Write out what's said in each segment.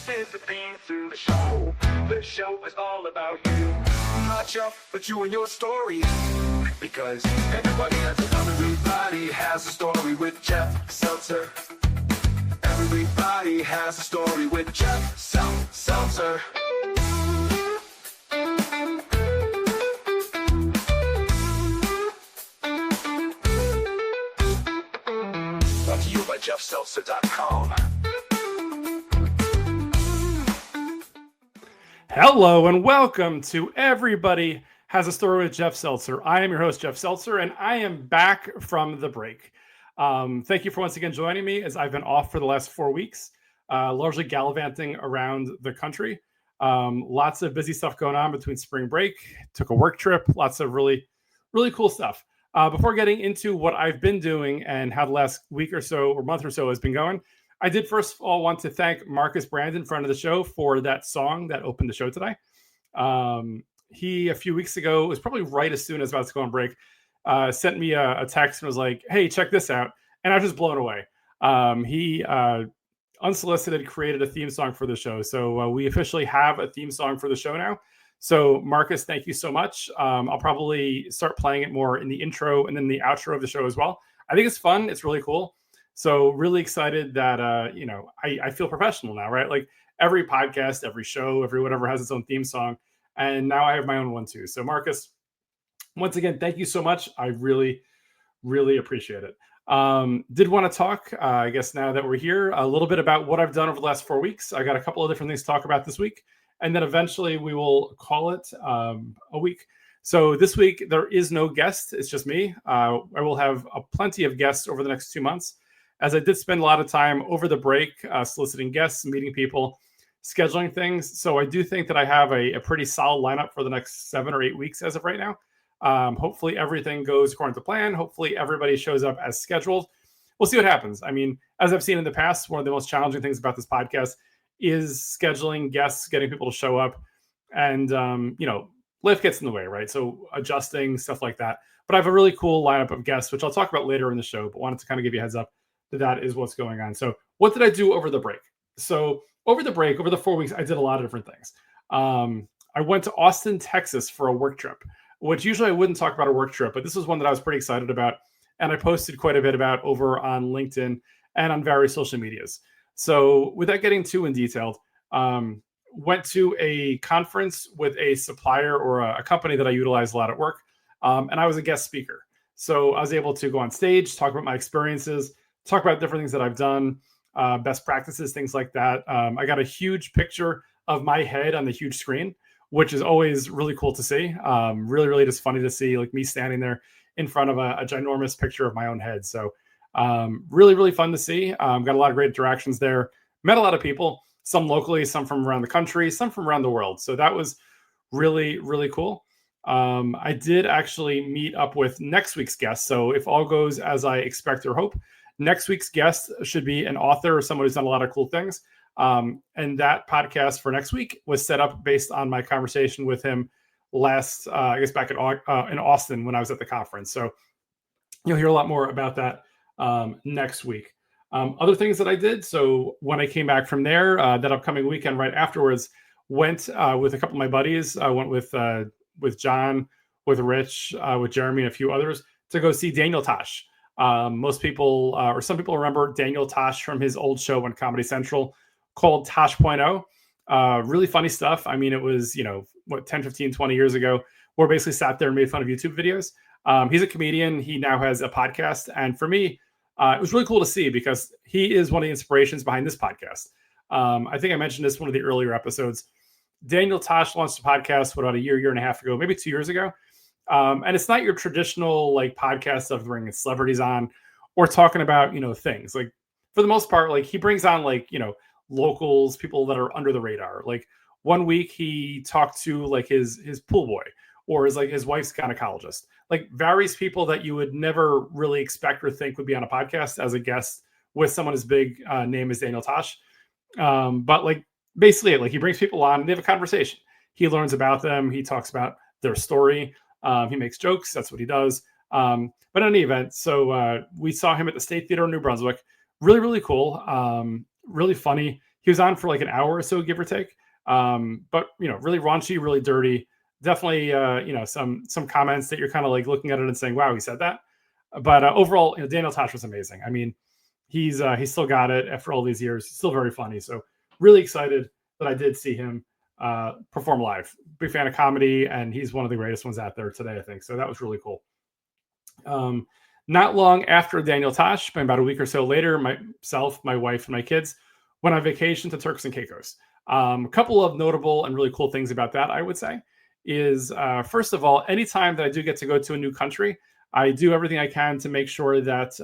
is the theme to the show. The show is all about you. Not you, but you and your story. Because everybody has a story with Jeff Seltzer. Everybody has a story with Jeff Seltzer. Brought to you by JeffSeltzer.com. Hello and welcome to Everybody Has a Story with Jeff Seltzer. I am your host, Jeff Seltzer, and I am back from the break. Thank you for once again joining me as I've been off for the last 4 weeks, largely gallivanting around the country. Lots of busy stuff going on between spring break, took a work trip, lots of really, really cool stuff. Before getting into what I've been doing and how the last week or so or month or so has been going, I did first of all want to thank Marcus Brandon, friend of the show, for that song that opened the show today. He, a few weeks ago, was probably right as soon as I was about to go on break, sent me a text and was like, hey, check this out. And I was just blown away. He unsolicited created a theme song for the show. So we officially have a theme song for the show now. So Marcus, thank you so much. I'll probably start playing it more in the intro and then the outro of the show as well. I think it's fun. It's really cool. So really excited that, I feel professional now, right? Like every podcast, every show, every whatever has its own theme song. And now I have my own one too. So Marcus, once again, thank you so much. I really, really appreciate it. Did want to talk, I guess now that we're here, a little bit about what I've done over the last 4 weeks. I got a couple of different things to talk about this week. And then eventually we will call it a week. So this week, there is no guest. It's just me. I will have plenty of guests over the next 2 months, as I did spend a lot of time over the break soliciting guests, meeting people, scheduling things. So I do think that I have a pretty solid lineup for the next 7 or 8 weeks as of right now. Hopefully everything goes according to plan. Hopefully everybody shows up as scheduled. We'll see what happens. I mean, as I've seen in the past, one of the most challenging things about this podcast is scheduling guests, getting people to show up. And, life gets in the way, right? So adjusting, stuff like that. But I have a really cool lineup of guests, which I'll talk about later in the show, but wanted to kind of give you a heads up that is what's going on. So what did I do over the break? So over the break, over the 4 weeks, I did a lot of different things. I went to Austin, Texas for a work trip, which usually I wouldn't talk about a work trip, but this was one that I was pretty excited about. And I posted quite a bit about over on LinkedIn and on various social medias. So without getting too in detail, went to a conference with a supplier or a company that I utilize a lot at work. And I was a guest speaker. So I was able to go on stage, talk about my experiences, talk about different things that I've done, best practices, things like that. I got a huge picture of my head on the huge screen, which is always really cool to see. Really, really just funny to see like me standing there in front of a ginormous picture of my own head. So really, really fun to see. Got a lot of great interactions there. Met a lot of people, some locally, some from around the country, some from around the world. So that was really, really cool. I did actually meet up with next week's guest. So if all goes as I expect or hope, next week's guest should be an author or someone who's done a lot of cool things. And that podcast for next week was set up based on my conversation with him last, back in Austin when I was at the conference. So you'll hear a lot more about that next week. Other things that I did. So when I came back from there, that upcoming weekend right afterwards, went with a couple of my buddies. I went with John, with Rich, with Jeremy, and a few others to go see Daniel Tosh. Most people, or some people remember Daniel Tosh from his old show on Comedy Central called Tosh.0. Really funny stuff. I mean, it was, 10, 15, 20 years ago, where I basically sat there and made fun of YouTube videos. He's a comedian. He now has a podcast. And for me, it was really cool to see because he is one of the inspirations behind this podcast. I think I mentioned this in one of the earlier episodes. Daniel Tosh launched a podcast about a year and a half ago, maybe 2 years ago. And it's not your traditional like podcast of bringing celebrities on or talking about, things. Like for the most part, like he brings on like, locals, people that are under the radar. Like one week he talked to like his pool boy or his wife's gynecologist, like various people that you would never really expect or think would be on a podcast as a guest with someone as big name as Daniel Tosh. But like basically like he brings people on and they have a conversation. He learns about them. He talks about their story. He makes jokes. That's what he does. But in any event, so we saw him at the State Theater in New Brunswick. Really, really cool. Really funny. He was on for like an hour or so, give or take. But really raunchy, really dirty. Definitely, some comments that you're kind of like looking at it and saying, "Wow, he said that." But overall, Daniel Tosh was amazing. I mean, he's still got it after all these years. He's still very funny. So really excited that I did see him perform live. Big fan of comedy, and he's one of the greatest ones out there today, I think. So that was really cool. Not long after Daniel Tosh, about a week or so later, myself, my wife, and my kids went on vacation to Turks and Caicos. A couple of notable and really cool things about that, I would say, is first of all, anytime that I do get to go to a new country, I do everything I can to make sure that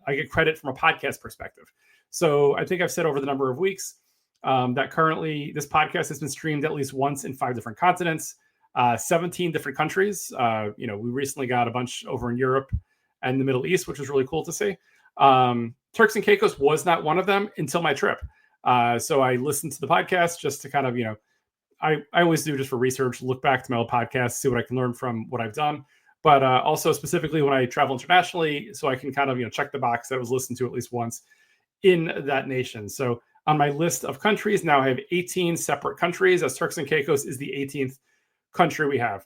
I get credit from a podcast perspective. So I think I've said over the number of weeks that currently this podcast has been streamed at least once in 5 different continents, 17 different countries. We recently got a bunch over in Europe and the Middle East, which was really cool to see. Turks and Caicos was not one of them until my trip. So I listened to the podcast just to kind of, I always do just for research, look back to my old podcasts, see what I can learn from what I've done. But also specifically when I travel internationally, so I can kind of, check the box that was listened to at least once in that nation. So on my list of countries, now I have 18 separate countries, as Turks and Caicos is the 18th country we have.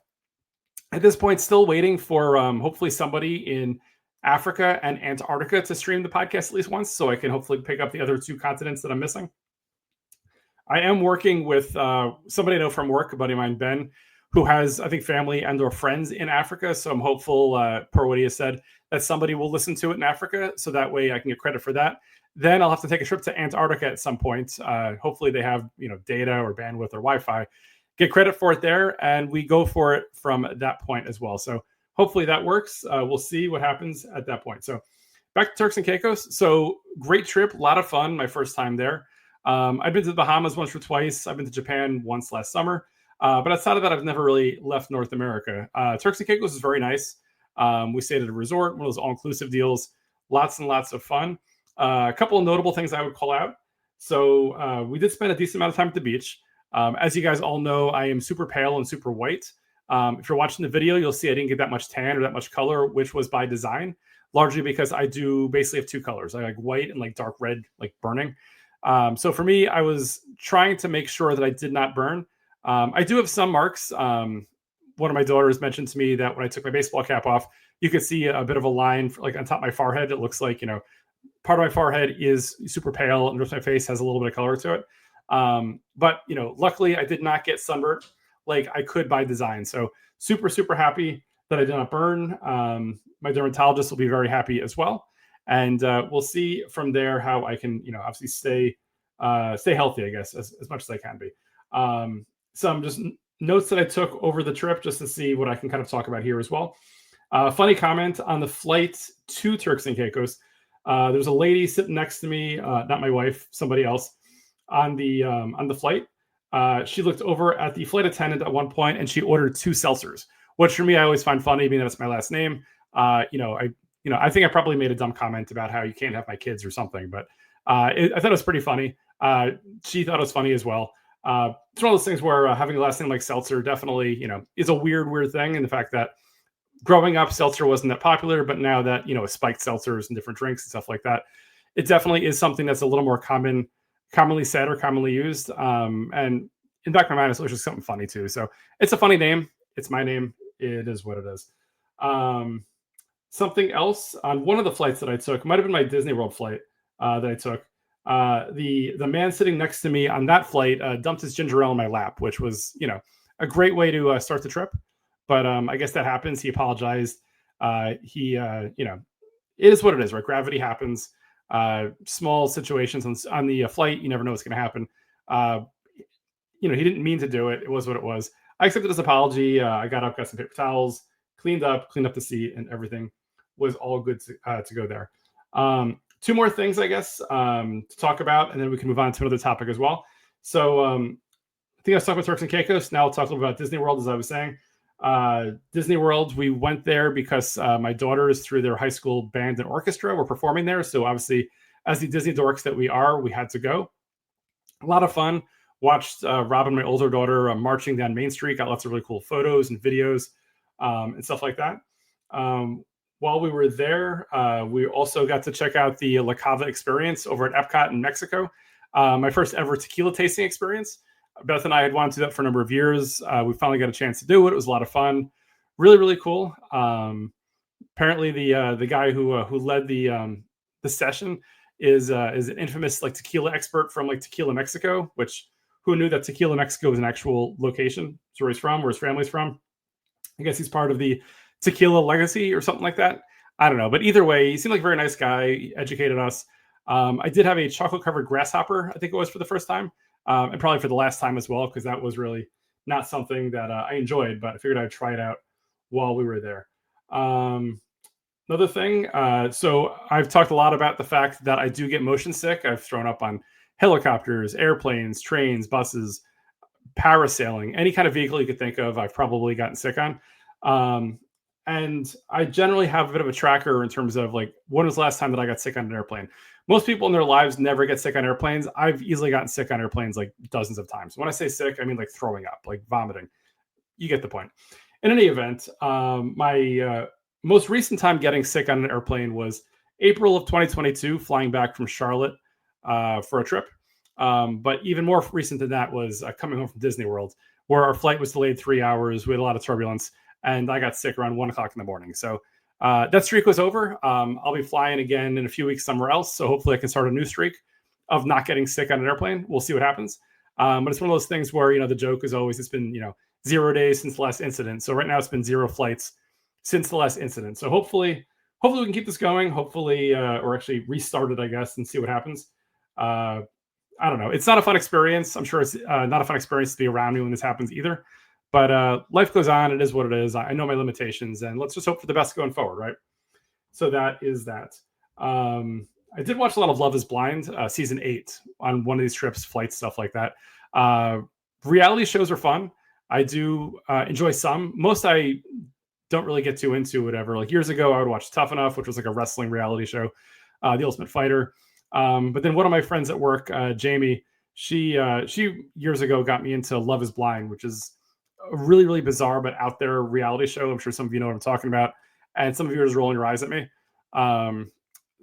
At this point, still waiting for hopefully somebody in Africa and Antarctica to stream the podcast at least once, so I can hopefully pick up the other 2 continents that I'm missing. I am working with somebody I know from work, a buddy of mine, Ben, who has, I think, family and or friends in Africa. So I'm hopeful, per what he has said, that somebody will listen to it in Africa, so that way I can get credit for that. Then I'll have to take a trip to Antarctica at some point. Hopefully they have data or bandwidth or Wi-Fi. Get credit for it there, and we go for it from that point as well. So hopefully that works. We'll see what happens at that point. So back to Turks and Caicos. So great trip, a lot of fun. My first time there. I've been to the Bahamas once or twice. I've been to Japan once last summer. But outside of that, I've never really left North America. Turks and Caicos is very nice. We stayed at a resort, one of those all-inclusive deals. Lots and lots of fun. A couple of notable things I would call out. So we did spend a decent amount of time at the beach. As you guys all know, I am super pale and super white. If you're watching the video, you'll see I didn't get that much tan or that much color, which was by design, largely because I do basically have 2 colors. I like white and like dark red, like burning. So for me, I was trying to make sure that I did not burn. I do have some marks. One of my daughters mentioned to me that when I took my baseball cap off, you could see a bit of a line like on top of my forehead. It looks like, part of my forehead is super pale and the rest of my face has a little bit of color to it. But luckily I did not get sunburnt like I could by design. So super, super happy that I did not burn. My dermatologist will be very happy as well. And we'll see from there how I can, obviously stay healthy, I guess, as much as I can be. Some just notes that I took over the trip just to see what I can kind of talk about here as well. Funny comment on the flight to Turks and Caicos. There was a lady sitting next to me, not my wife, somebody else, on the flight. She looked over at the flight attendant at one point and she ordered 2 seltzers, which for me I always find funny, being that it's my last name. I think I probably made a dumb comment about how you can't have my kids or something, but I thought it was pretty funny. She thought it was funny as well. It's one of those things where having a last name like Seltzer definitely, is a weird thing. And the fact that growing up, seltzer wasn't that popular, but now that, spiked seltzers and different drinks and stuff like that, it definitely is something that's a little more commonly said or commonly used. And in the back of my mind, it's just something funny too. So it's a funny name. It's my name. It is what it is. Something else on one of the flights that I took, might have been my Disney World flight that I took. The man sitting next to me on that flight dumped his ginger ale in my lap, which was, a great way to start the trip. But I guess that happens. He apologized. It is what it is, right? Gravity happens. Small situations on the flight, you never know what's going to happen. He didn't mean to do it. It was what it was. I accepted his apology. I got up, got some paper towels, cleaned up the seat, and everything was all good to go there. 2 more things, I guess, to talk about, and then we can move on to another topic as well. So I think I was talking about Turks and Caicos. Now I'll talk a little about Disney World, as I was saying. Disney World, we went there because my daughters, through their high school band and orchestra, were performing there. So obviously, as the Disney dorks that we are, we had to go. A lot of fun. Watched Robin, my older daughter, marching down Main Street. Got lots of really cool photos and videos and stuff like that. While we were there, we also got to check out the La Cava experience over at Epcot in Mexico. My first ever tequila tasting experience. Beth and I had wanted to do that for a number of years. We finally got a chance to do it. It was a lot of fun. Really, really cool. Apparently, the guy who led the session is an infamous like tequila expert from like Tequila, Mexico. Which who knew that Tequila, Mexico is an actual location? It's where he's from, where his family's from. I guess he's part of the tequila legacy or something like that. I don't know, but either way, he seemed like a very nice guy. He educated us. I did have a chocolate covered grasshopper. I think it was for the first time, and probably for the last time as well, because that was really not something that I enjoyed. But I figured I'd try it out while we were there. Another thing, so I've talked a lot about the fact that I do get motion sick. I've thrown up on helicopters, airplanes, trains, buses, parasailing, any kind of vehicle you could think of, I've probably gotten sick on. And I generally have a bit of a tracker in terms of like, when was the last time that I got sick on an airplane? Most people in their lives never get sick on airplanes. I've easily gotten sick on airplanes like dozens of times. When I say sick, I mean like throwing up, like vomiting. You get the point. In any event, my most recent time getting sick on an airplane was April of 2022, flying back from Charlotte for a trip. But even more recent than that was coming home from Disney World, where our flight was delayed 3 hours. We had a lot of turbulence, and I got sick around 1 o'clock in the morning. So that streak was over. I'll be flying again in a few weeks somewhere else. So hopefully I can start a new streak of not getting sick on an airplane. We'll see what happens. But it's one of those things where, the joke is always, it's been, 0 days since the last incident. So right now it's been 0 flights since the last incident. So hopefully we can keep this going. Hopefully, or actually restart it, I guess, and see what happens. I don't know. It's not a fun experience. I'm sure it's not a fun experience to be around me when this happens either. But life goes on. It is what it is. I know my limitations, and let's just hope for the best going forward, right? So that is that. I did watch a lot of Love is Blind, season 8 on one of these trips, flights, stuff like that. Reality shows are fun. I do enjoy some. Most I don't really get too into, whatever. Like years ago, I would watch Tough Enough, which was like a wrestling reality show, The Ultimate Fighter. But then one of my friends at work, Jamie, she years ago got me into Love is Blind, which is a really, really bizarre but out there reality show. I'm sure some of you know what I'm talking about. And some of you are just rolling your eyes at me.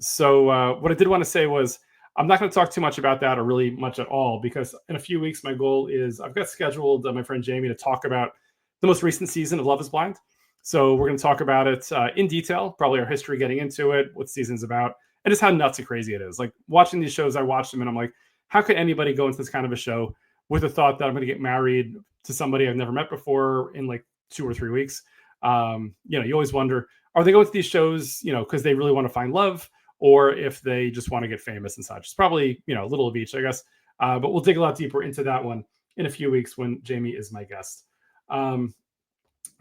So what I did want to say was I'm not going to talk too much about that or really much at all, because in a few weeks, my goal is I've got scheduled my friend Jamie to talk about the most recent season of Love is Blind. So we're going to talk about it in detail, probably our history getting into it, what the season's about, and just how nuts and crazy it is. Like watching these shows, I watch them and I'm like, how could anybody go into this kind of a show with the thought that I'm going to get married to somebody I've never met before in like 2 or 3 weeks? You always wonder, are they going to these shows, because they really want to find love, or if they just want to get famous and such? It's probably, a little of each, I guess. But we'll dig a lot deeper into that one in a few weeks when Jamie is my guest.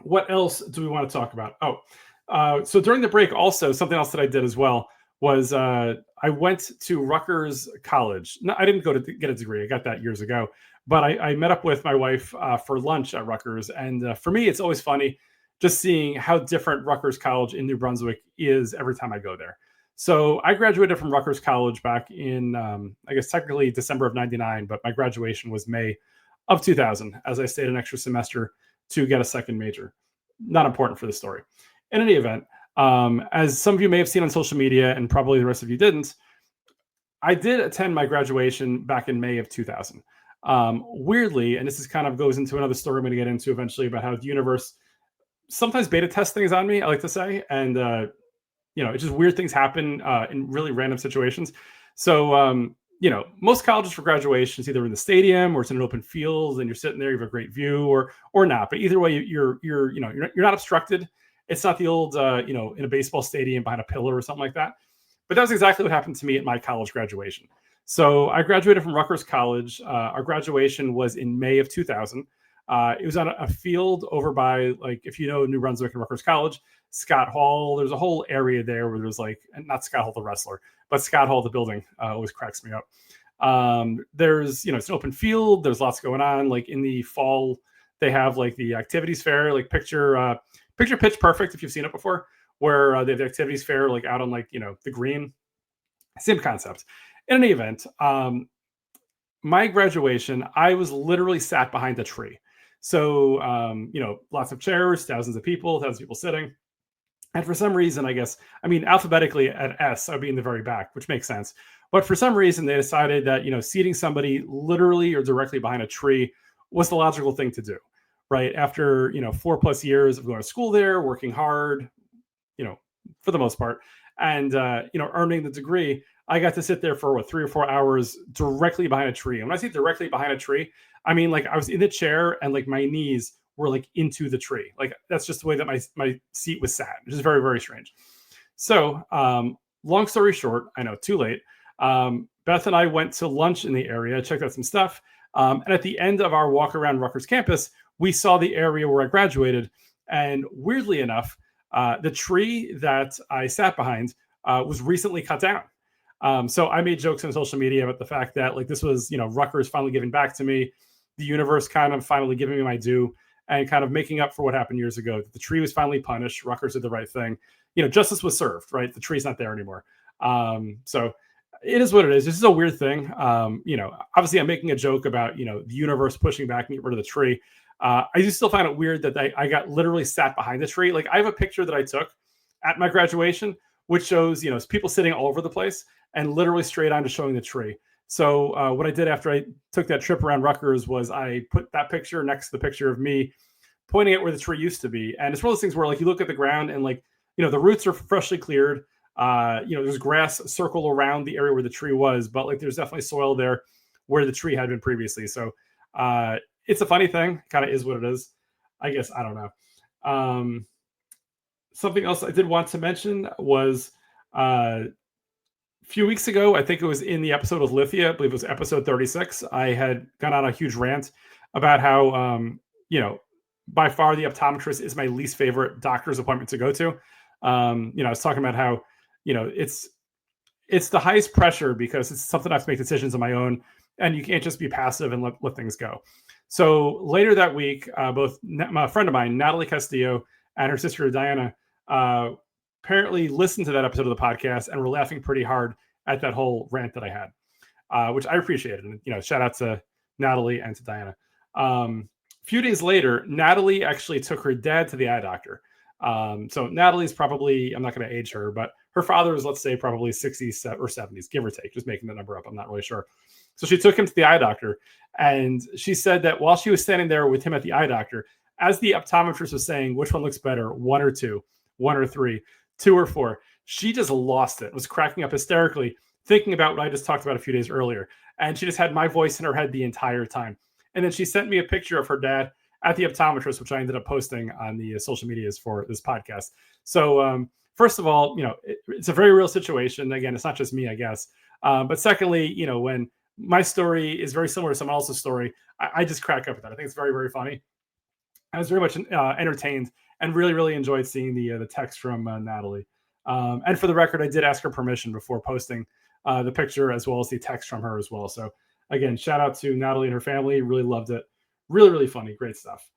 What else do we want to talk about? So during the break, also something else that I did as well was I went to Rutgers College. No, I didn't go to get a degree. I got that years ago. But I met up with my wife for lunch at Rutgers. And for me, it's always funny just seeing how different Rutgers College in New Brunswick is every time I go there. So I graduated from Rutgers College back in, I guess, technically December of 99, but my graduation was May of 2000, as I stayed an extra semester to get a second major. Not important for the story. In any event, as some of you may have seen on social media, and probably the rest of you didn't, I did attend my graduation back in May of 2000. Weirdly, and this is kind of goes into another story I'm going to get into eventually about how the universe sometimes beta tests things on me, I like to say. And, it's just weird things happen in really random situations. So, most colleges for graduation is either in the stadium or it's in an open field and you're sitting there, you have a great view or not. But either way, you're not obstructed. It's not the old, in a baseball stadium behind a pillar or something like that. But that was exactly what happened to me at my college graduation. So I graduated from Rutgers College. Our graduation was in May of 2000. It was on a field over by, like, if you know New Brunswick and Rutgers College, Scott Hall. There's a whole area there where there's like, not Scott Hall the wrestler, but Scott Hall the building always cracks me up. There's, it's an open field. There's lots going on. Like in the fall, they have like the activities fair, like picture Pitch Perfect if you've seen it before, where they have the activities fair like out on like, the green. Same concept. In any event, my graduation, I was literally sat behind a tree. So, lots of chairs, thousands of people sitting. And for some reason, I guess, I mean, alphabetically at S, I'd be in the very back, which makes sense. But for some reason, they decided that, seating somebody literally or directly behind a tree was the logical thing to do, right? After, 4+ years of going to school there, working hard, for the most part, and, earning the degree, I got to sit there for 3 or 4 hours directly behind a tree. And when I say directly behind a tree, I mean, like, I was in the chair and like my knees were like into the tree. Like, that's just the way that my seat was sat, which is very, very strange. So, long story short, I know, too late. Beth and I went to lunch in the area, checked out some stuff. And at the end of our walk around Rutgers campus, we saw the area where I graduated. And weirdly enough, the tree that I sat behind was recently cut down. So I made jokes on social media about the fact that, like, this was, Rutgers finally giving back to me, the universe kind of finally giving me my due, and kind of making up for what happened years ago. The tree was finally punished. Rutgers did the right thing. Justice was served, right? The tree's not there anymore. So it is what it is. This is a weird thing. Obviously I'm making a joke about, the universe pushing back and get rid of the tree. I do still find it weird that I got literally sat behind the tree. Like, I have a picture that I took at my graduation, which shows, people sitting all over the place and literally straight on to showing the tree. So what I did after I took that trip around Rutgers was I put that picture next to the picture of me pointing at where the tree used to be. And it's one of those things where, like, you look at the ground and, like, the roots are freshly cleared. There's grass circle around the area where the tree was, but, like, there's definitely soil there where the tree had been previously. So it's a funny thing. Kind of is what it is, I guess. I don't know. Something else I did want to mention was a few weeks ago, I think it was in the episode with Lithia, I believe it was episode 36, I had gone on a huge rant about how, by far the optometrist is my least favorite doctor's appointment to go to. I was talking about how, it's the highest pressure because it's something I have to make decisions on my own, and you can't just be passive and let things go. So later that week, both a friend of mine, Natalie Castillo, and her sister Diana, apparently listened to that episode of the podcast and were laughing pretty hard at that whole rant that I had, which I appreciated. And, shout out to Natalie and to Diana. A few days later, Natalie actually took her dad to the eye doctor. So Natalie's probably, I'm not going to age her, but her father was, let's say, probably 60s or 70s, give or take, just making the number up. I'm not really sure. So she took him to the eye doctor, and she said that while she was standing there with him at the eye doctor, as the optometrist was saying, which one looks better, 1 or 2, 1 or 3, 2 or 4, she just lost it, was cracking up hysterically, thinking about what I just talked about a few days earlier. And she just had my voice in her head the entire time. And then she sent me a picture of her dad at the optometrist, which I ended up posting on the social medias for this podcast. So first of all, it's a very real situation. Again, it's not just me, I guess. But secondly, when my story is very similar to someone else's story, I just crack up at that. I think it's very, very funny. I was very much entertained and really, really enjoyed seeing the text from Natalie. And for the record, I did ask her permission before posting the picture as well as the text from her as well. So again, shout out to Natalie and her family. Really loved it. Really, really funny. Great stuff.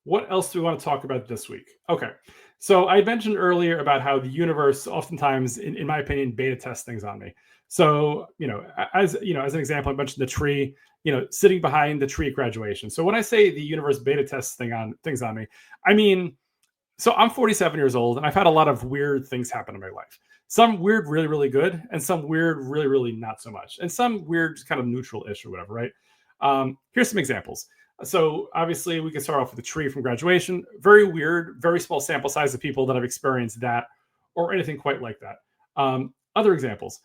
What else do we want to talk about this week? Okay. So I mentioned earlier about how the universe oftentimes, in my opinion, beta tests things on me. So, as an example, I mentioned the tree, sitting behind the tree at graduation. So when I say the universe beta tests things on me, I mean, so I'm 47 years old and I've had a lot of weird things happen in my life. Some weird, really, really good, and some weird, really, really not so much. And some weird, kind of neutral-ish or whatever, right? Here's some examples. So obviously we can start off with the tree from graduation. Very weird, very small sample size of people that have experienced that or anything quite like that. Other examples.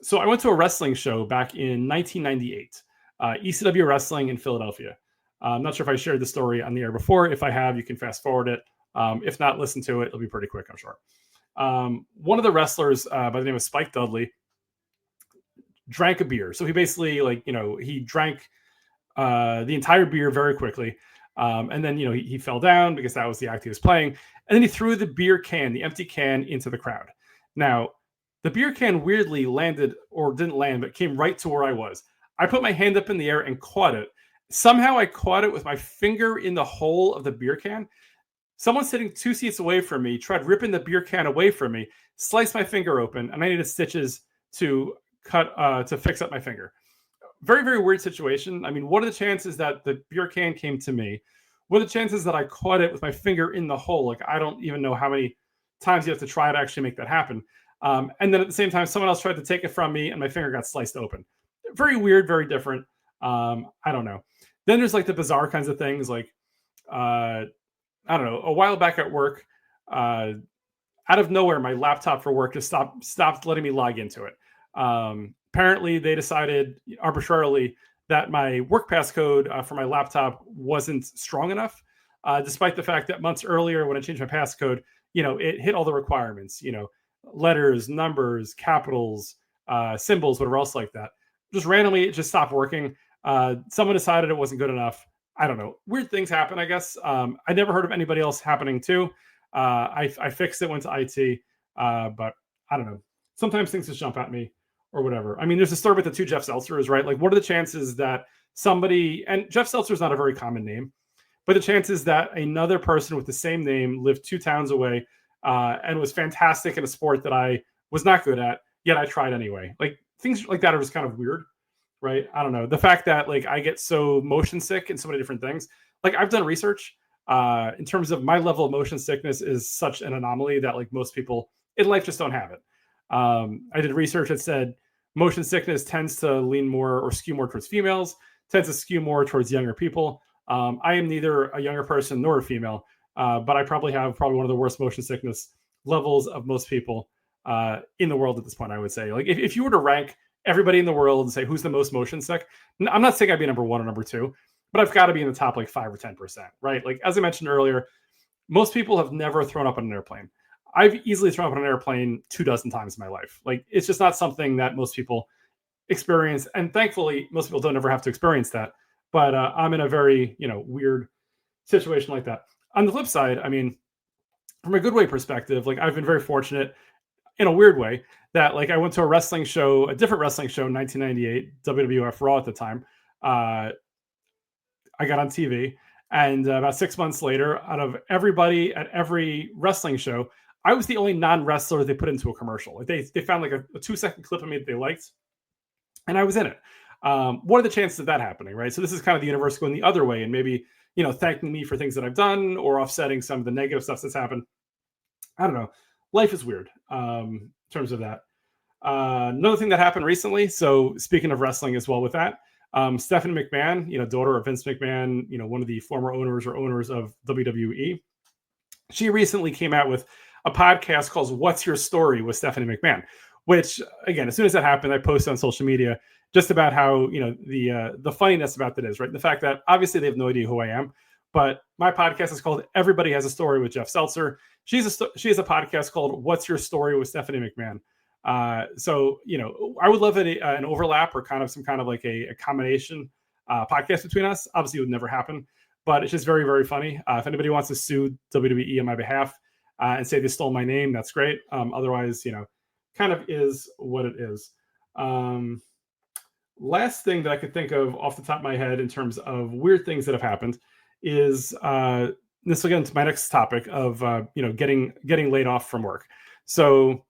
So I went to a wrestling show back in 1998, ECW Wrestling in Philadelphia. I'm not sure if I shared the story on the air before. If I have, you can fast forward it. If not, listen to it. It'll be pretty quick, I'm sure. One of the wrestlers by the name of Spike Dudley drank a beer. So he basically, he drank the entire beer very quickly. And then, he fell down because that was the act he was playing. And then he threw the beer can, the empty can, into the crowd. Now, the beer can weirdly landed, or didn't land, but came right to where I was. I put my hand up in the air and caught it. Somehow I caught it with my finger in the hole of the beer can. Someone sitting 2 seats away from me tried ripping the beer can away from me, sliced my finger open, and I needed stitches to fix up my finger. Very, very weird situation. I mean, what are the chances that the beer can came to me? what are the chances that I caught it with my finger in the hole? Like, I don't even know how many times you have to try to actually make that happen. And then at the same time, someone else tried to take it from me and my finger got sliced open. Very weird, very different. I don't know. Then there's like the bizarre kinds of things like, I don't know, a while back at work, out of nowhere, my laptop for work just stopped letting me log into it. Apparently, they decided arbitrarily that my work passcode for my laptop wasn't strong enough, despite the fact that months earlier, when I changed my passcode, it hit all the requirements. Letters, numbers, capitals, symbols, whatever else like that. Just randomly, it just stopped working. Someone decided it wasn't good enough. I don't know. Weird things happen, I guess. I never heard of anybody else happening too. I fixed it, went to IT, but I don't know. Sometimes things just jump at me or whatever. I mean, there's a story with the two Jeff Seltzers, right? Like, what are the chances that somebody, and Jeff Seltzer is not a very common name, but the chances that another person with the same name lived 2 towns away and was fantastic in a sport that I was not good at, yet I tried anyway. Like, things like that are just kind of weird, right? I don't know. The fact that like I get so motion sick in so many different things. Like, I've done research in terms of my level of motion sickness is such an anomaly that like most people in life just don't have it. I did research that said motion sickness tends to lean more or skew more towards females, tends to skew more towards younger people. I am neither a younger person nor a female, but I probably have one of the worst motion sickness levels of most people in the world at this point, I would say. Like, if you were to rank everybody in the world and say who's the most motion sick, I'm not saying I'd be number 1 or number 2, but I've got to be in the top like 5 or 10%, right? Like, as I mentioned earlier, most people have never thrown up on an airplane. I've easily thrown up on an airplane 24 times in my life. Like, it's just not something that most people experience. And thankfully, most people don't ever have to experience that. But I'm in a very, weird situation like that. On the flip side, I mean, from a good way perspective, like, I've been very fortunate in a weird way that like I went to a different wrestling show in 1998, WWF Raw at the time. I got on TV, and about 6 months later, out of everybody at every wrestling show, I was the only non-wrestler they put into a commercial. Like, they found like a 2-second clip of me that they liked, and I was in it. What are the chances of that happening, right? So this is kind of the universe going the other way and maybe, thanking me for things that I've done or offsetting some of the negative stuff that's happened. I don't know. Life is weird in terms of that. Another thing that happened recently. So speaking of wrestling as well with that, Stephanie McMahon, daughter of Vince McMahon, one of the former owners of WWE. She recently came out with a podcast called What's Your Story with Stephanie McMahon, which, again, as soon as that happened, I posted on social media just about how, the funniness about that is, right? The fact that obviously they have no idea who I am, but my podcast is called Everybody Has a Story with Jeff Seltzer. She has a podcast called What's Your Story with Stephanie McMahon. So, I would love an overlap or kind of some kind of like a combination podcast between us. Obviously, it would never happen, but it's just very, very funny. If anybody wants to sue WWE on my behalf and say they stole my name, that's great. Otherwise, kind of is what it is. Last thing that I could think of off the top of my head in terms of weird things that have happened is this will get into my next topic of getting laid off from work. So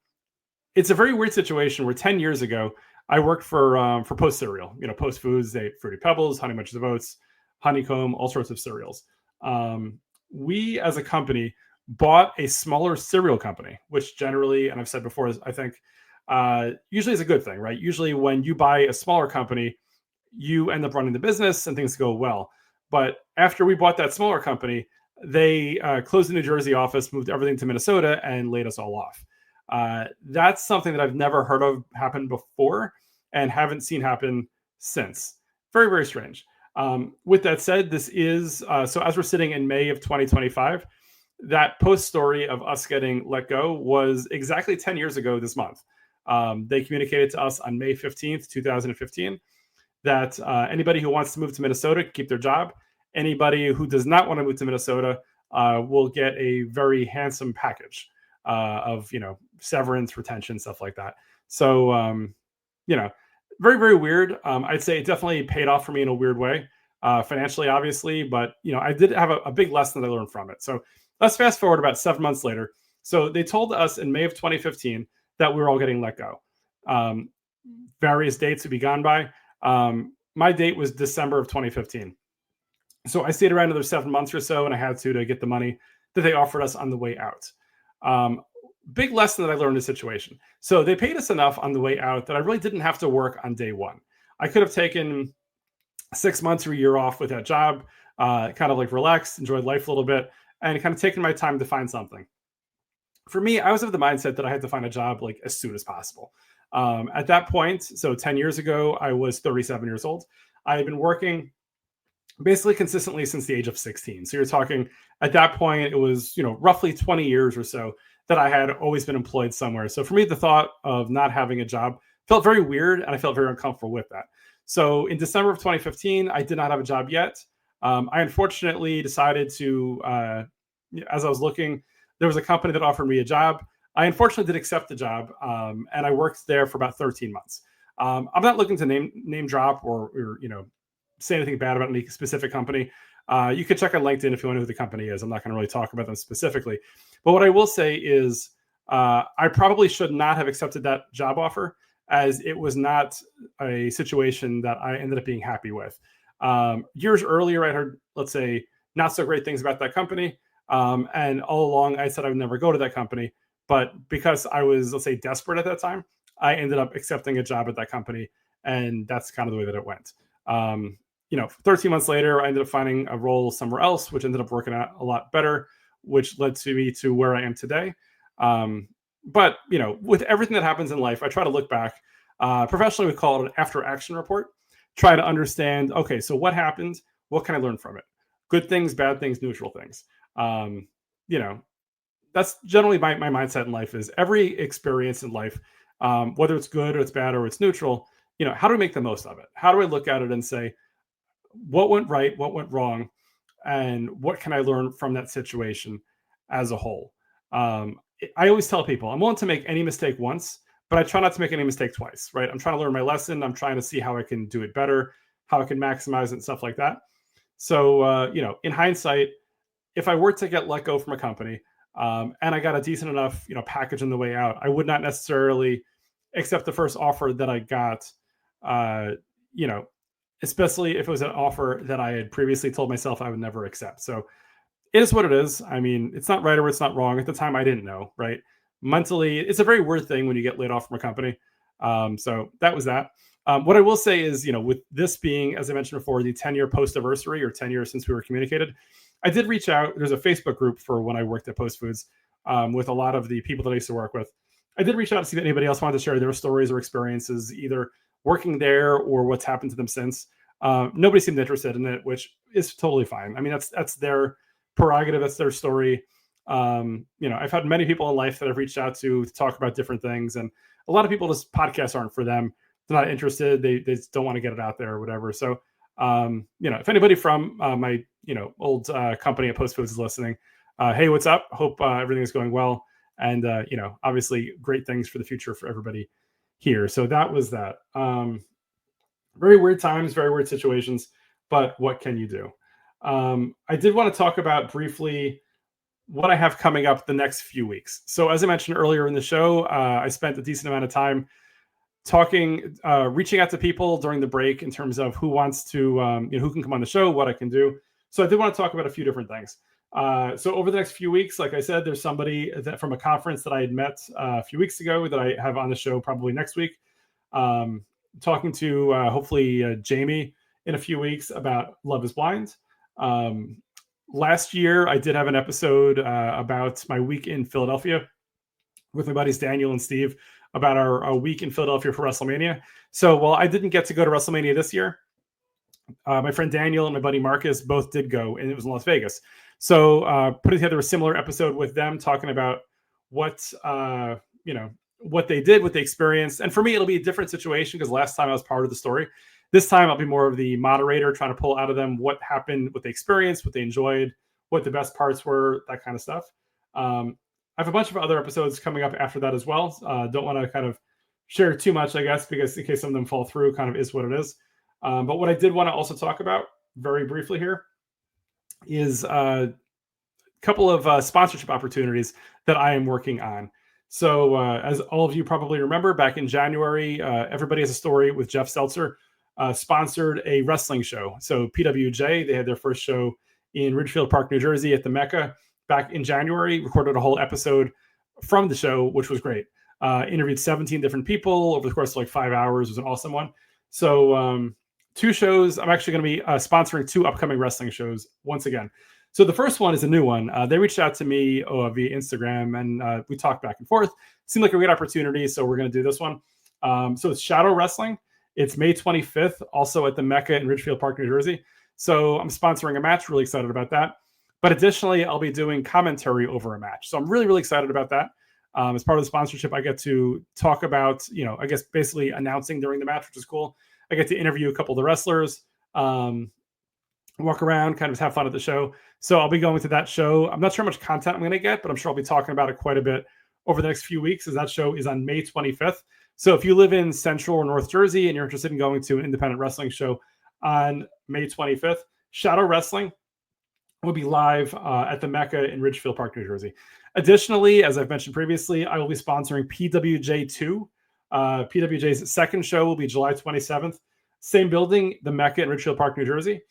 it's a very weird situation where 10 years ago I worked for Post Cereal, Post Foods, they Fruity Pebbles, Honey Bunches of Oats, Honeycomb, all sorts of cereals. We as a company bought a smaller cereal company, which generally, and I've said before, I think usually is a good thing, right? Usually when you buy a smaller company, you end up running the business and things go well. But after we bought that smaller company, they closed the New Jersey office, moved everything to Minnesota, and laid us all off. That's something that I've never heard of happen before and haven't seen happen since. Very, very strange. With that said, this is, so as we're sitting in May of 2025, that post story of us getting let go was exactly 10 years ago this month. They communicated to us on May 15th, 2015, that anybody who wants to move to Minnesota can keep their job. Anybody who does not want to move to Minnesota will get a very handsome package of, severance, retention, stuff like that. So, very, very weird. I'd say it definitely paid off for me in a weird way, financially, obviously, but, I did have a big lesson that I learned from it. So let's fast forward about 7 months later. So they told us in May of 2015 that we were all getting let go. Various dates would be gone by. My date was December of 2015. So I stayed around another 7 months or so, and I had to get the money that they offered us on the way out. Um, Big lesson that I learned in the situation. So they paid us enough on the way out that I really didn't have to work on day one. I could have taken 6 months or a year off with that job, kind of like relaxed, enjoyed life a little bit, and kind of taken my time to find something. For me, I was of the mindset that I had to find a job like as soon as possible. At that point, so 10 years ago, I was 37 years old. I had been working basically consistently since the age of 16. So you're talking at that point, it was, roughly 20 years or so that I had always been employed somewhere. So for me, the thought of not having a job felt very weird and I felt very uncomfortable with that. So in December of 2015, I did not have a job yet. I unfortunately decided to, as I was looking, there was a company that offered me a job. I unfortunately did accept the job, and I worked there for about 13 months. I'm not looking to name drop or say anything bad about any specific company. You can check on LinkedIn if you want to know who the company is. I'm not going to really talk about them specifically. But what I will say is I probably should not have accepted that job offer, as it was not a situation that I ended up being happy with. Years earlier, I heard, let's say, not so great things about that company. And all along, I said I would never go to that company. But because I was, let's say, desperate at that time, I ended up accepting a job at that company. And that's kind of the way that it went. 13 months later, I ended up finding a role somewhere else, which ended up working out a lot better, which led to me to where I am today. But with everything that happens in life, I try to look back. Professionally, we call it an after action report. Try to understand, okay, so what happened? What can I learn from it? Good things, bad things, neutral things. That's generally my mindset in life. Is every experience in life, whether it's good or it's bad or it's neutral, how do we make the most of it? How do I look at it and say, what went right, what went wrong, and what can I learn from that situation as a whole? I always tell people I'm willing to make any mistake once, but I try not to make any mistake twice, right? I'm trying to learn my lesson. I'm trying to see how I can do it better, how I can maximize it and stuff like that. So, in hindsight, if I were to get let go from a company, and I got a decent enough, package on the way out, I would not necessarily accept the first offer that I got, uh, you know, especially if it was an offer that I had previously told myself I would never accept. So it is what it is. I mean, it's not right or it's not wrong. At the time, I didn't know, right? Mentally, it's a very weird thing when you get laid off from a company. So that was that. What I will say is, with this being, as I mentioned before, the 10-year post-anniversary or 10 years since we were communicated, I did reach out. There's a Facebook group for when I worked at Post Foods with a lot of the people that I used to work with. I did reach out to see if anybody else wanted to share their stories or experiences, either working there or what's happened to them since. Nobody seemed interested in it, which is totally fine. I mean, that's their prerogative. That's their story. I've had many people in life that I've reached out to talk about different things, and a lot of people, just podcasts aren't for them. They're not interested. They just don't want to get it out there or whatever. So, if anybody from my old company at Post Foods is listening, hey, what's up? Hope everything is going well, and obviously great things for the future for everybody here. So that was that. Very weird times, very weird situations, but what can you do? I did want to talk about briefly what I have coming up the next few weeks. So as I mentioned earlier in the show, I spent a decent amount of time talking, reaching out to people during the break in terms of who wants to, who can come on the show, what I can do. So I did want to talk about a few different things. So over the next few weeks, like I said, there's somebody that from a conference that I had met a few weeks ago that I have on the show probably next week. Talking to hopefully Jamie in a few weeks about Love is Blind. Last year, I did have an episode about my week in Philadelphia with my buddies Daniel and Steve about our week in Philadelphia for WrestleMania. So while I didn't get to go to WrestleMania this year, my friend Daniel and my buddy Marcus both did go, and it was in Las Vegas. So putting together a similar episode with them, talking about what what they did, what they experienced. And for me, it'll be a different situation because last time I was part of the story. This time I'll be more of the moderator, trying to pull out of them what happened, what they experienced, what they enjoyed, what the best parts were, that kind of stuff. I have a bunch of other episodes coming up after that as well. Don't want to kind of share too much, I guess, because in case some of them fall through, kind of is what it is. But what I did want to also talk about very briefly here is a couple of sponsorship opportunities that I am working on. So as all of you probably remember, back in January, Everybody Has a Story with Jeff Seltzer sponsored a wrestling show. So PWJ, they had their first show in Ridgefield Park, New Jersey at the Mecca back in January, recorded a whole episode from the show, which was great. Interviewed 17 different people over the course of like 5 hours. It was an awesome one. So 2 shows. I'm actually going to be sponsoring 2 upcoming wrestling shows once again. So the first one is a new one. They reached out to me via Instagram, and we talked back and forth. Seemed like a great opportunity, so we're going to do this one. So it's Shadow Wrestling. It's May 25th, also at the Mecca in Ridgefield Park, New Jersey. So I'm sponsoring a match. Really excited about that. But additionally, I'll be doing commentary over a match. So I'm really, really excited about that. As part of the sponsorship, I get to talk about, I guess basically announcing during the match, which is cool. I get to interview a couple of the wrestlers, walk around, kind of have fun at the show. So I'll be going to that show. I'm not sure how much content I'm going to get, but I'm sure I'll be talking about it quite a bit over the next few weeks, as that show is on May 25th. So if you live in Central or North Jersey and you're interested in going to an independent wrestling show on May 25th, Shadow Wrestling will be live at the Mecca in Ridgefield Park, New Jersey. Additionally, as I've mentioned previously, I will be sponsoring PWJ2. PWJ's second show will be July 27th. Same building, the Mecca in Ridgefield Park, New Jersey.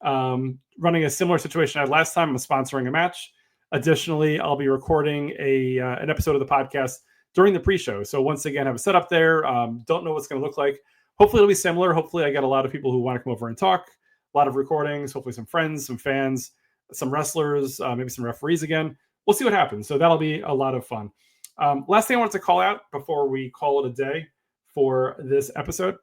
Running a similar situation I had last time. I'm sponsoring a match. Additionally, I'll be recording an episode of the podcast during the pre-show. So once again, have a setup there. Don't know what's going to look like. Hopefully it'll be similar. Hopefully I get a lot of people who want to come over and talk. A lot of recordings, hopefully some friends, some fans, some wrestlers, maybe some referees again. We'll see what happens. So that'll be a lot of fun. Last thing I wanted to call out before we call it a day for this episode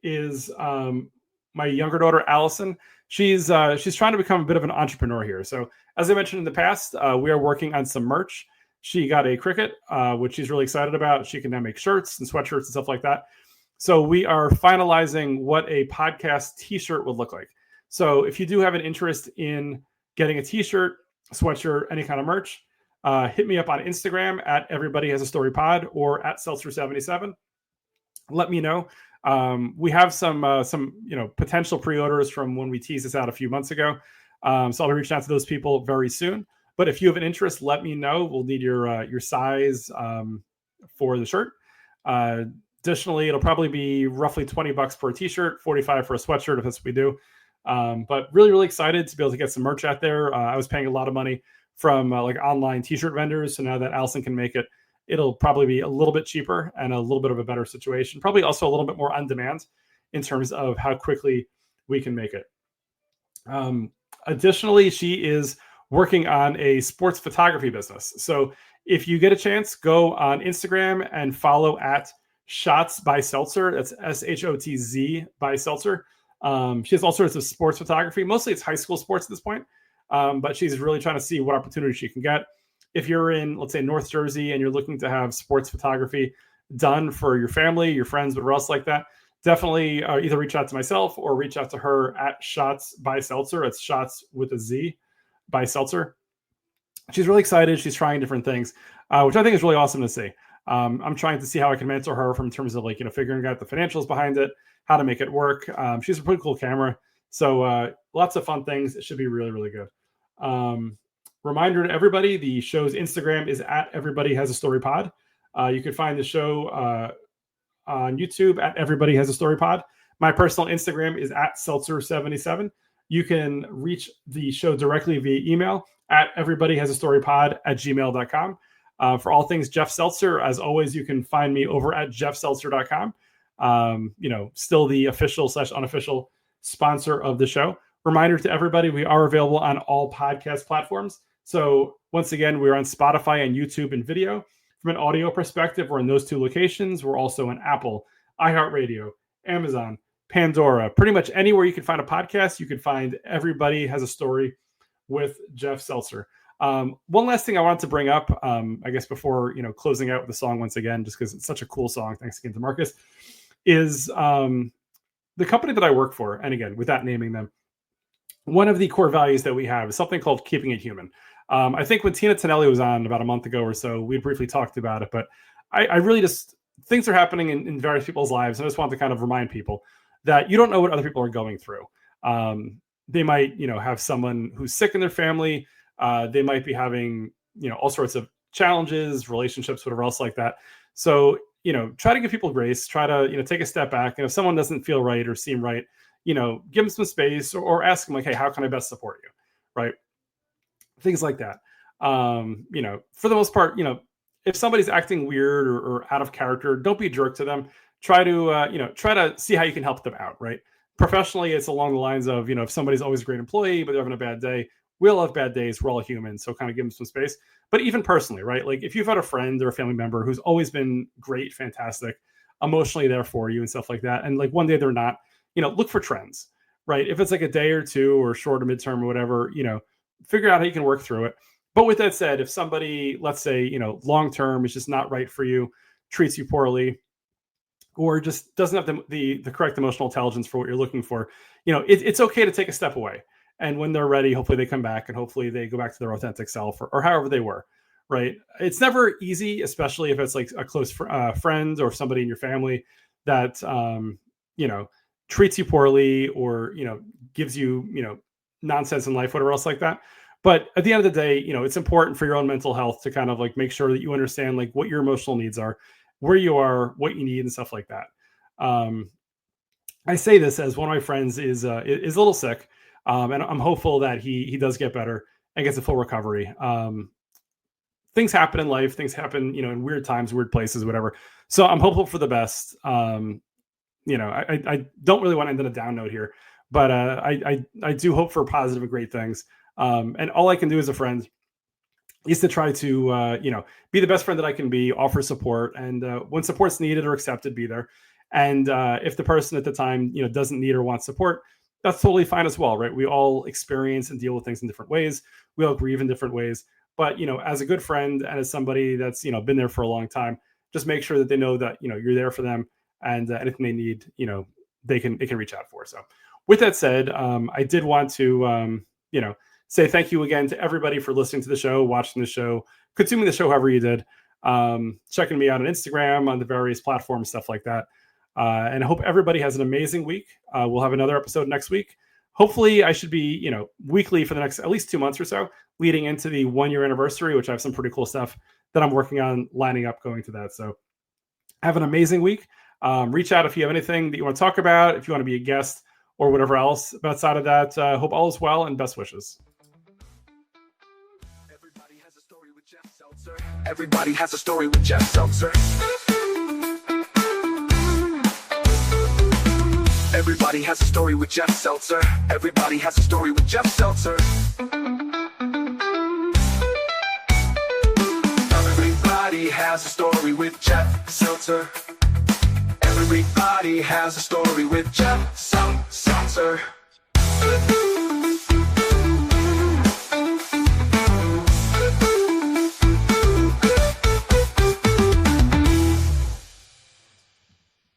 is my younger daughter, Allison. She's trying to become a bit of an entrepreneur here. So as I mentioned in the past, we are working on some merch. She got a Cricut, which she's really excited about. She can now make shirts and sweatshirts and stuff like that. So we are finalizing what a podcast t-shirt would look like. So if you do have an interest in getting a t-shirt, sweatshirt, any kind of merch, hit me up on Instagram at Everybody Has a Story Pod or at Seltzer77. Let me know. We have some potential pre-orders from when we teased this out a few months ago. So I'll be reaching out to those people very soon. But if you have an interest, let me know. We'll need your size for the shirt. Additionally, it'll probably be roughly $20 per t-shirt, $45 for a sweatshirt if that's what we do. But really, really excited to be able to get some merch out there. I was paying a lot of money from like online t-shirt vendors. So now that Allison can make it, it'll probably be a little bit cheaper and a little bit of a better situation. Probably also a little bit more on demand in terms of how quickly we can make it. Additionally, she is working on a sports photography business. So if you get a chance, go on Instagram and follow at Shots by Seltzer. That's SHOTZ by Seltzer. She has all sorts of sports photography. Mostly it's high school sports at this point. But she's really trying to see what opportunities she can get. If you're in, let's say, North Jersey and you're looking to have sports photography done for your family, your friends, whatever else like that, definitely either reach out to myself or reach out to her at Shots by Seltzer. It's Shots with a Z by Seltzer. She's really excited. She's trying different things, which I think is really awesome to see. I'm trying to see how I can mentor her from terms of figuring out the financials behind it, how to make it work. She's a pretty cool camera. So lots of fun things. It should be really, really good. Reminder to everybody, the show's Instagram is at Everybody Has a Story Pod. You can find the show on YouTube at Everybody Has a Story Pod. My personal Instagram is at Seltzer77. You can reach the show directly via email at everybodyhasastorypod@gmail.com. For all things Jeff Seltzer, as always, you can find me over at jeffseltzer.com. Still the official / unofficial sponsor of the show. Reminder to everybody, we are available on all podcast platforms. So once again, we're on Spotify and YouTube and video. From an audio perspective, we're in those 2 locations. We're also in Apple, iHeartRadio, Amazon, Pandora, pretty much anywhere you can find a podcast, you can find Everybody Has a Story with Jeff Seltzer. One last thing I wanted to bring up, I guess before, closing out with the song once again, just because it's such a cool song, thanks again to Marcus, is the company that I work for. And again, without naming them, one of the core values that we have is something called keeping it human. I think when Tina Tonelli was on about a month ago or so, we briefly talked about it, but I really just, things are happening in various people's lives. And I just want to kind of remind people that you don't know what other people are going through. They might, have someone who's sick in their family. They might be having, all sorts of challenges, relationships, whatever else like that. So try to give people grace, try to, take a step back. And if someone doesn't feel right or seem right, give them some space, or ask them like, hey, how can I best support you? Right. Things like that. For the most part, if somebody's acting weird or out of character, don't be a jerk to them. Try to see how you can help them out. Right. Professionally, it's along the lines of, if somebody's always a great employee, but they're having a bad day, we all have bad days. We're all human. So kind of give them some space. But even personally, right? Like if you've had a friend or a family member who's always been great, fantastic, emotionally there for you and stuff like that, and like one day they're not, look for trends, right? If it's like a day or two or short or midterm or whatever, figure out how you can work through it. But with that said, if somebody, let's say, long term is just not right for you, treats you poorly, or just doesn't have the correct emotional intelligence for what you're looking for, it's okay to take a step away. And when they're ready, hopefully they come back and hopefully they go back to their authentic self, or however they were, right? It's never easy, especially if it's like a close friend or somebody in your family that, treats you poorly, or, gives you, nonsense in life, whatever else like that. But at the end of the day, it's important for your own mental health to kind of like make sure that you understand like what your emotional needs are, where you are, what you need, and stuff like that. I say this as one of my friends is a little sick. And I'm hopeful that he does get better and gets a full recovery. Things happen in life. Things happen, in weird times, weird places, whatever. So I'm hopeful for the best. I don't really want to end on a down note here, but I do hope for positive and great things. And all I can do as a friend is to try to, be the best friend that I can be, offer support. And when support's needed or accepted, be there. And if the person at the time, doesn't need or want support, that's totally fine as well, right? We all experience and deal with things in different ways. We all grieve in different ways. But, as a good friend and as somebody that's, been there for a long time, just make sure that they know that, you're there for them, and anything they need, they can reach out for. So with that said, I did want to, say thank you again to everybody for listening to the show, watching the show, consuming the show however you did, checking me out on Instagram, on the various platforms, stuff like that. And I hope everybody has an amazing week. We'll have another episode next week. Hopefully I should be, weekly for the next at least 2 months or so, leading into the 1-year anniversary, which I have some pretty cool stuff that I'm working on lining up going to that. So have an amazing week. Reach out if you have anything that you want to talk about, if you want to be a guest or whatever else. But outside of that, hope all is well and best wishes. Everybody has a story with Jeff Seltzer. Everybody has a story with Jeff Seltzer. Everybody has a story with Jeff Seltzer. Everybody has a story with Jeff Seltzer. Everybody has a story with Jeff Seltzer. Everybody has a story with Jeff Seltzer.